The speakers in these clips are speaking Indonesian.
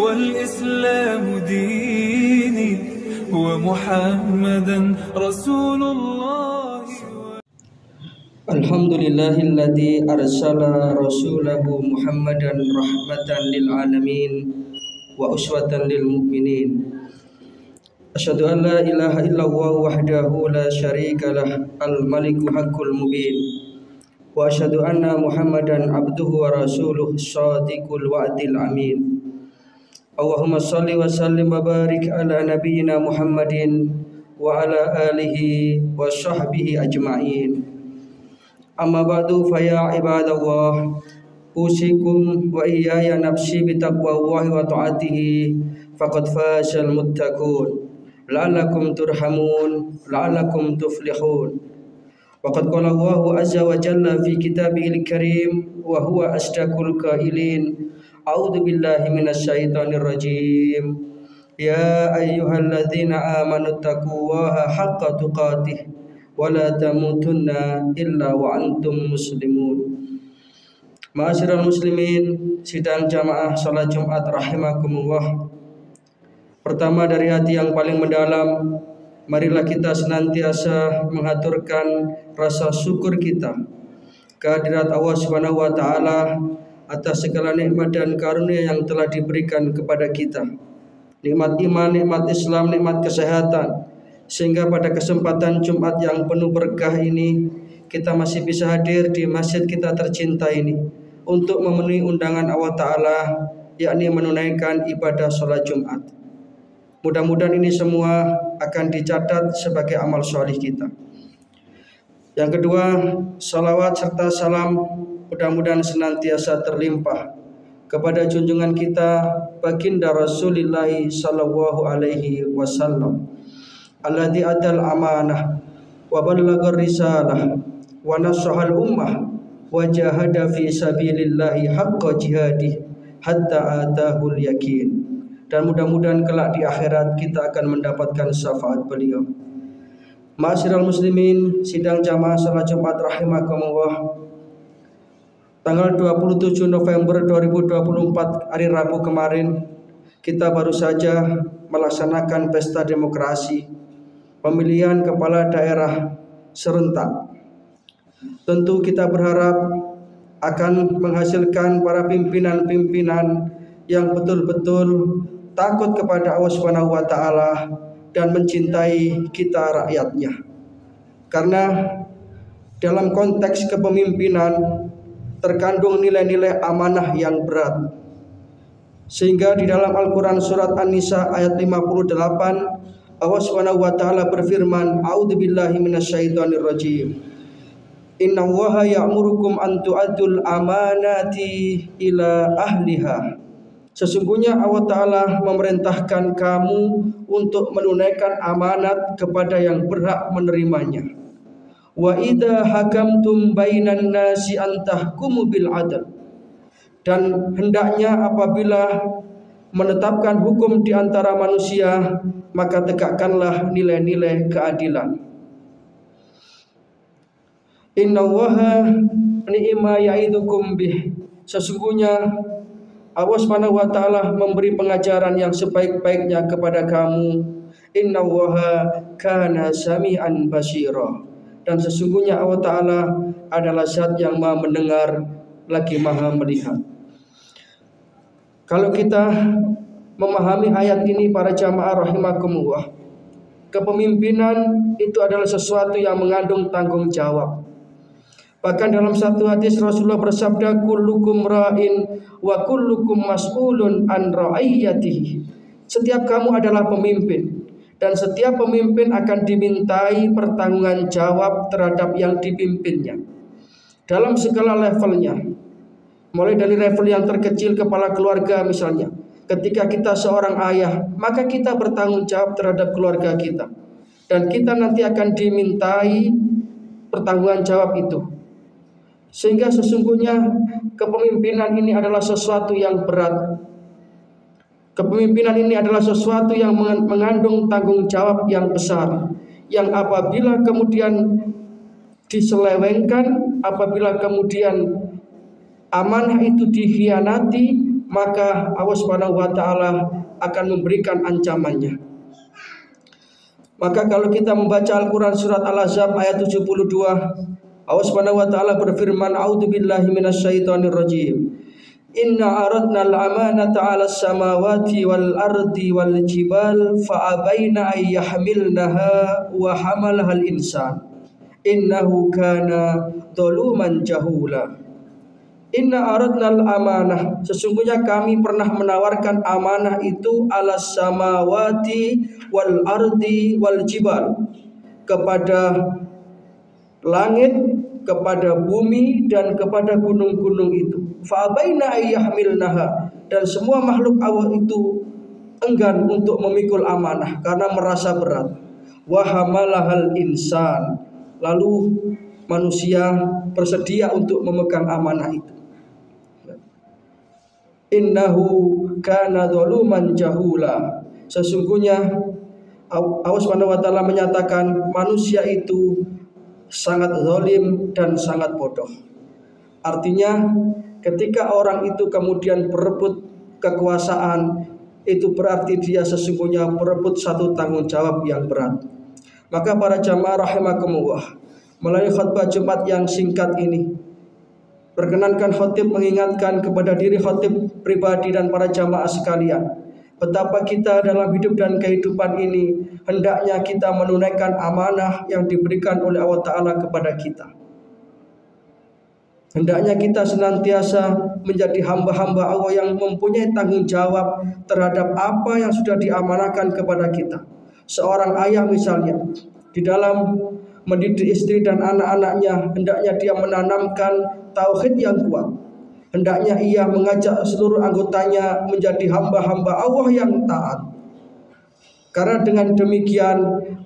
والإسلام ديني ومحمدا رسول الله. الحمد لله الذي أرسل رسوله محمدا رحمة للعالمين وأسوة للمؤمنين. أشهد أن لا إله إلا الله وحده لا شريك له الملك حق المبين، وأشهد أن محمدا عبده ورسوله الصادق الوعد الأمين. اللهم صل وسلم وبارك على نبينا محمد وعلى آله وصحبه أجمعين. أما بعد فيا عباد الله، أوصيكم وإياي نفسي بتقوى الله وطاعته فقد فاز المتقون لعلكم ترحمون لعلكم تفلحون. وقد قال الله عز وجل في كتابه الكريم وهو أصدق القائلين: أعوذ بالله من الشيطان الرجيم. يا أيها الذين آمنوا اتقوا الله حق تقاته ولا تموتن إلا وأنتم مسلمون. Ma'asyiral muslimin, sidang jamaah salat Jumat rahimakumullah. Pertama dari hati yang paling mendalam, marilah kita senantiasa mengaturkan rasa syukur kita kehadirat Allah Subhanahu wa taala atas segala nikmat dan karunia yang telah diberikan kepada kita. Nikmat iman, nikmat Islam, nikmat kesehatan, sehingga pada kesempatan Jumat yang penuh berkah ini kita masih bisa hadir di masjid kita tercinta ini untuk memenuhi undangan Allah Ta'ala, yakni menunaikan ibadah sholat Jumat. Mudah-mudahan ini semua akan dicatat sebagai amal solih kita. Yang kedua, salawat serta salam mudah-mudahan senantiasa terlimpah kepada junjungan kita baginda Rasulullah sallallahu alaihi wasallam, alladzi adal amanah wa ballagar risalah wa nasahal ummah wa jahada fi sabilillahi haqqa jihadih hatta atahul yakin. Dan mudah-mudahan kelak di akhirat kita akan mendapatkan syafaat beliau. Ma'asyiral muslimin, sidang jamaah salat Jumat rahimakumullah. Tanggal 27 November 2024 hari Rabu kemarin, kita baru saja melaksanakan pesta demokrasi, pemilihan kepala daerah serentak. Tentu kita berharap akan menghasilkan para pimpinan-pimpinan yang betul-betul takut kepada Allah Subhanahu wa taala dan mencintai kita rakyatnya. Karena dalam konteks kepemimpinan terkandung nilai-nilai amanah yang berat. Sehingga di dalam Al-Qur'an surat An-Nisa ayat 58 Allah Subhanahu wa taala berfirman, "A'udzubillahi minasyaitonir rajim. Innallaha ya'murukum an tu'addul amanati ila ahliha." Sesungguhnya Allah Ta'ala memerintahkan kamu untuk menunaikan amanat kepada yang berhak menerimanya. Wa idza hakamtum bainan nasi an tahkumu bil adl. Dan hendaknya apabila menetapkan hukum di antara manusia, maka tegakkanlah nilai-nilai keadilan. Innallaha ni'ma ya'idukum bih. Sesungguhnya Allah Subhanahu wa taala memberi pengajaran yang sebaik-baiknya kepada kamu. Innallaha kana sami'an basira. Dan sesungguhnya Allah Ta'ala adalah zat yang maha mendengar lagi maha melihat. Kalau kita memahami ayat ini para jamaah rahimakumullah, kepemimpinan itu adalah sesuatu yang mengandung tanggung jawab. Bahkan dalam satu hadis Rasulullah bersabda, kullukum ra'in wa kullukum mas'ulun an ra'iyatihi. Setiap kamu adalah pemimpin, dan setiap pemimpin akan dimintai pertanggungjawaban jawab terhadap yang dipimpinnya dalam segala levelnya. Mulai dari level yang terkecil, kepala keluarga misalnya. Ketika kita seorang ayah, maka kita bertanggung jawab terhadap keluarga kita, dan kita nanti akan dimintai pertanggungan jawab itu. Sehingga sesungguhnya kepemimpinan ini adalah sesuatu yang berat. Kepemimpinan ini adalah sesuatu yang mengandung tanggung jawab yang besar, yang apabila kemudian diselewengkan, apabila kemudian amanah itu dikhianati, maka Allah Subhanahu wa taala akan memberikan ancamannya. Maka kalau kita membaca Al-Qur'an surat Al-Ahzab ayat 72, Allah Subhanahu wa taala berfirman, "A'udzubillahi minasyaitonir rajim. Inna aradna al-amanata 'alas samawati wal ardi wal jibal fa abaina ay yahmilnaha wa hamalaha al-insan. Innahu kana zaluman jahula." Inna aradna al-amanah, sesungguhnya kami pernah menawarkan amanah itu alas samawati wal ardi wal jibal, kepada langit, kepada bumi, dan kepada gunung-gunung itu. Fa'abaina ayyahmilnaha, dan semua makhluk Allah itu enggan untuk memikul amanah karena merasa berat. Wa hamalahal insan, lalu manusia bersedia untuk memegang amanah itu. Innahu kana zaluman jahula, sesungguhnya Allah Subhanahu wa taala menyatakan manusia itu sangat zalim dan sangat bodoh. Artinya ketika orang itu kemudian berebut kekuasaan, itu berarti dia sesungguhnya berebut satu tanggung jawab yang berat. Maka para jamaah rahimakumullah, melalui khutbah Jumat yang singkat ini, perkenankan khotib mengingatkan kepada diri khotib pribadi dan para jamaah sekalian, betapa kita dalam hidup dan kehidupan ini hendaknya kita menunaikan amanah yang diberikan oleh Allah Ta'ala kepada kita. Hendaknya kita senantiasa menjadi hamba-hamba Allah yang mempunyai tanggung jawab terhadap apa yang sudah diamanahkan kepada kita. Seorang ayah misalnya, di dalam mendidik istri dan anak-anaknya, hendaknya dia menanamkan tauhid yang kuat. Hendaknya ia mengajak seluruh anggotanya menjadi hamba-hamba Allah yang taat. Karena dengan demikian,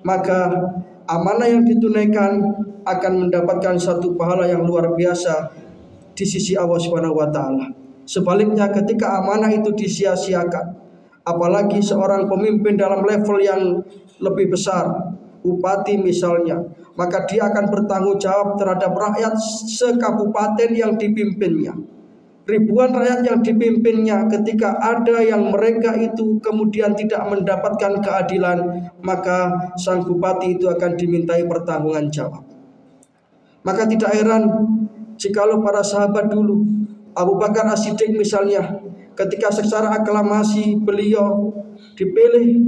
maka amanah yang ditunaikan akan mendapatkan satu pahala yang luar biasa di sisi Allah Subhanahu wa taala. Sebaliknya ketika amanah itu disia-siakan, apalagi seorang pemimpin dalam level yang lebih besar, bupati misalnya, maka dia akan bertanggung jawab terhadap rakyat sekabupaten yang dipimpinnya. Ribuan rakyat yang dipimpinnya, ketika ada yang mereka itu kemudian tidak mendapatkan keadilan, maka sang bupati itu akan dimintai pertanggungjawaban jawab. Maka tidak heran jikalau para sahabat dulu, Abu Bakar As-Siddiq misalnya, ketika secara aklamasi beliau dipilih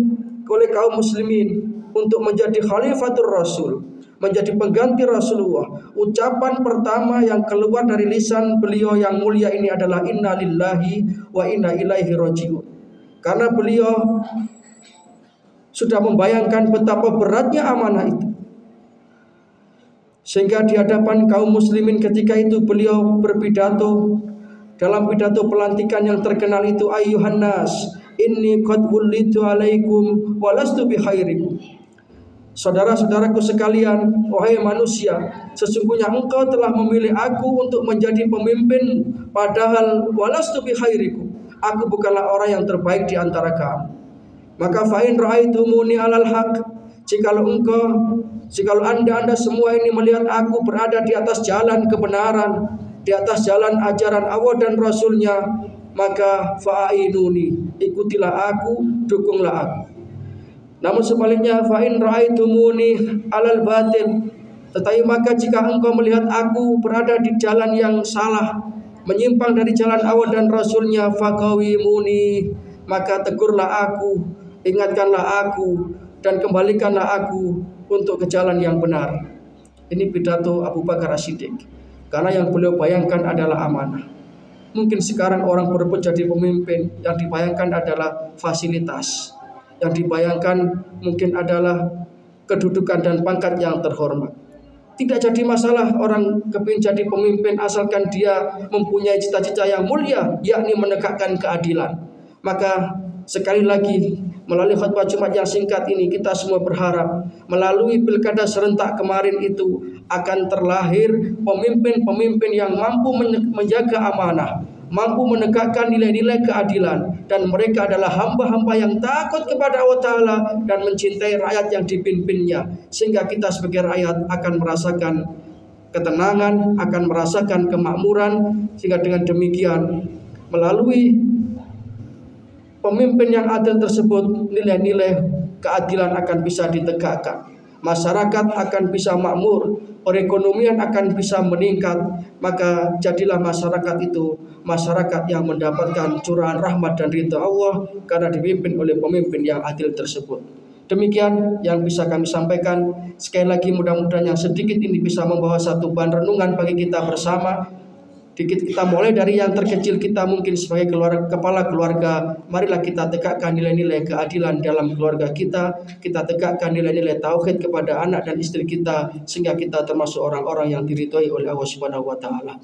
oleh kaum muslimin untuk menjadi khalifatul Rasul, menjadi pengganti Rasulullah, ucapan pertama yang keluar dari lisan beliau yang mulia ini adalah inna lillahi wa inna ilaihi raji'un. Karena beliau sudah membayangkan betapa beratnya amanah itu, sehingga di hadapan kaum muslimin ketika itu beliau berpidato. Dalam pidato pelantikan yang terkenal itu, ayyuhan nas inni qad wullitu alaikum walastu bikhairikum. Saudara-saudaraku sekalian, wahai manusia, sesungguhnya engkau telah memilih aku untuk menjadi pemimpin, padahal walastu bikhairikum, aku bukanlah orang yang terbaik di antara kamu. Maka fa in ra'aitumuni alal haq, jikalau anda semua ini melihat aku berada di atas jalan kebenaran, di atas jalan ajaran Allah dan Rasulnya, maka fa'inuni, ikutilah aku, dukunglah aku. Namun sebaliknya, fa'in ra'aitumuni alal batil, tetapi maka jika engkau melihat aku berada di jalan yang salah, menyimpang dari jalan Allah dan Rasulnya, faqawimuni, maka tegurlah aku, ingatkanlah aku, dan kembalikanlah aku untuk ke jalan yang benar. Ini pidato Abu Bakar As-Siddiq. Karena yang beliau bayangkan adalah amanah. Mungkin sekarang orang berebut jadi pemimpin, yang dibayangkan adalah fasilitas, yang dibayangkan mungkin adalah kedudukan dan pangkat yang terhormat. Tidak jadi masalah orang kepingin jadi pemimpin asalkan dia mempunyai cita-cita yang mulia, yakni menegakkan keadilan. Maka sekali lagi, melalui khutbah Jumat yang singkat ini, kita semua berharap melalui pilkada serentak kemarin itu akan terlahir pemimpin-pemimpin yang mampu menjaga amanah, mampu menegakkan nilai-nilai keadilan, dan mereka adalah hamba-hamba yang takut kepada Allah Ta'ala dan mencintai rakyat yang dipimpinnya, sehingga kita sebagai rakyat akan merasakan ketenangan, akan merasakan kemakmuran, sehingga dengan demikian Melalui pemimpin yang adil tersebut, nilai-nilai keadilan akan bisa ditegakkan, masyarakat akan bisa makmur, perekonomian akan bisa meningkat. Maka jadilah masyarakat itu masyarakat yang mendapatkan curahan rahmat dan ridha Allah karena dipimpin oleh pemimpin yang adil tersebut. Demikian yang bisa kami sampaikan. Sekali lagi mudah-mudahan yang sedikit ini bisa membawa satu bahan renungan bagi kita bersama. Kita mulai dari yang terkecil kita mungkin sebagai kepala keluarga. Marilah kita tegakkan nilai-nilai keadilan dalam keluarga kita. Kita tegakkan nilai-nilai tauhid kepada anak dan istri kita, sehingga kita termasuk orang-orang yang diridhoi oleh Allah Subhanahu wa taala.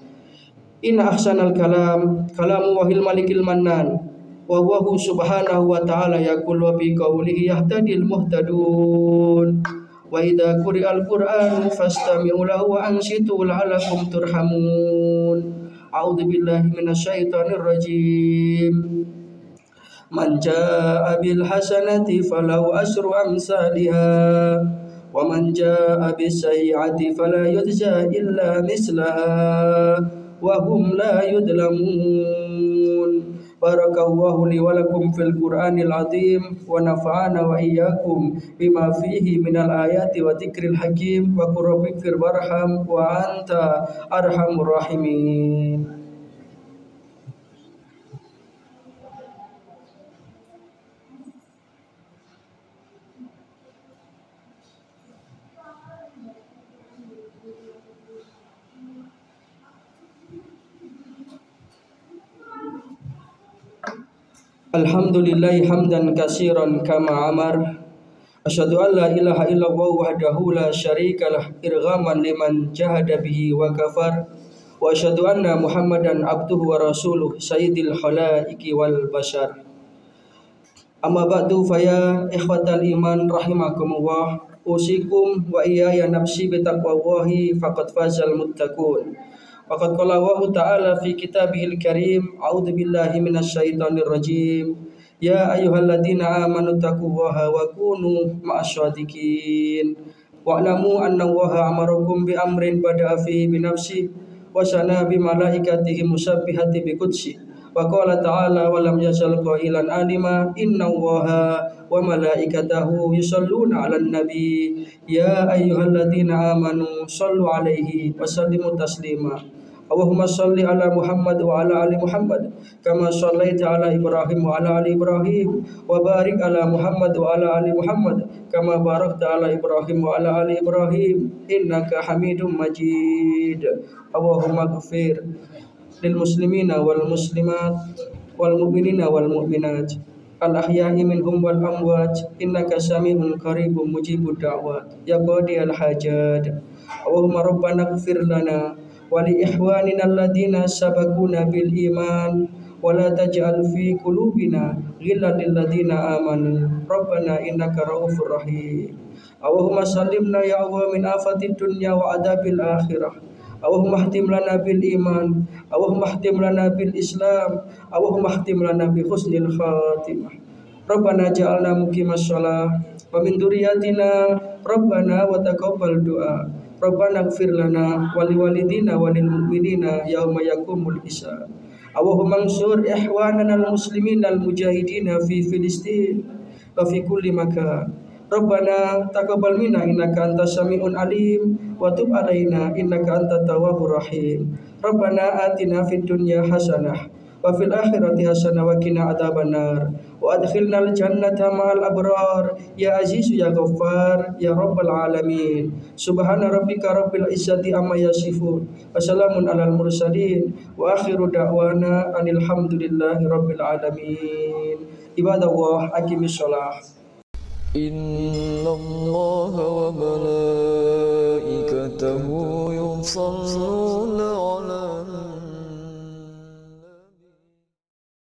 Inna ahsanal kalam kalamu wahil malikil mannan wa huwa subhanahu wa ta'ala yaqul wa bi qawlihi yahtadil muhtadun. Wa idza quri'al qur'anu fastami'u lahu wa ansitu la'allakum turhamun. A'udzu billahi minasyaitonir rajim. Man jaa'a bil hasanati falahu asyru amsalha wa man jaa'a bis sayyi'ati fala yujza illa mislaha wa hum la yudlamun. Barakallahu li wa lakum fil Qur'anil azim wa nafa'ana wa iyyakum bima fihi minal ayati wa dzikril hakim wa qur rabbighfir warham wa anta arhamur rahimin. Alhamdulillahi hamdan katsiran kama amar. Asyhadu an la ilaha illallah wahdahu la syarikalah irghaman liman jahada bihi wa kafar. Wa asyhadu anna Muhammadan abduhu wa rasuluh sayyidil khalaiqi wal bashar. Amma ba'du faya ikhwatal iman rahimakumullah. Usikum wa iyaya nafsi bitaqwallahi faqad fazal muttaqun. Waqad qala Allahu ta'ala fi kitabihil karim, a'udzu billahi minasyaitonir rajim. Ya ayyuhalladzina amanu taqullaha wa kunu ma'asyadiqin. Wa'lamu anna Allaha amarakum bi amrin bada'a fi bi nafsi wa sana bi malaikatihi musabbihati bi qudsi. Wa qala ta'ala wa lam yazal qailan alima inna Allaha wa malaikatahu yusalluna 'alan nabi. Ya ayyuhalladzina amanu shallu 'alaihi wa sallimu taslima. Allahumma shalli ala Muhammad wa ala ali Muhammad kama shallaita ala Ibrahim wa ala ali Ibrahim wa barik ala Muhammad wa ala ali Muhammad kama barakta ala Ibrahim wa ala ali Ibrahim innaka Hamidum Majid. Allahumma ighfir lil muslimina wal muslimat wal mu'minina wal mu'minat al ahya'i minhum wal amwat innaka sami'un qaribun mujibud da'wat ya qadiyal hajat. Allahumma rabbana ighfir lana wa li ikhwanina alladhina sabaquna bil iman wa la taj'al fi qulubina ghillan lil ladzina amanu rabbana innaka raufur rahim. Allahumma sallimna ya Allah min afatid dunya wa adabil akhirah. Allahumma ihtim lana bil iman, Allahumma ihtim lana bil islam, Allahumma ihtim lana bi husnil khatimah. Rabbana ja'alna muqimas shalah wa min dzurriyyatina rabbana wa taqabbal du'a. Rabbana ighfir lana wa liwalidina wa lil mu'minina yauma yaqumul hisab. Allahumma ansur ikhwanana al muslimin al mujahidina fi Filistin wa fi kulli makan. Rabbana taqabbal minna innaka antas samiun alim wa tub alaina innaka antat tawwabur rahim. Rabbana atina fid dunya hasanah wa fil akhirati hasanah wa qina adzabannar wa adkhilnal jannata ma'al abrar ya aziz ya ghaffar ya rabbal alamin. Subhana rabbika rabbil izzati amma yasifun wa salamun alal mursalin wa akhiru da'wana anil hamdulillahi rabbil alamin. Ibadallah aqimis shalah. Inna Allah wa malaikatahu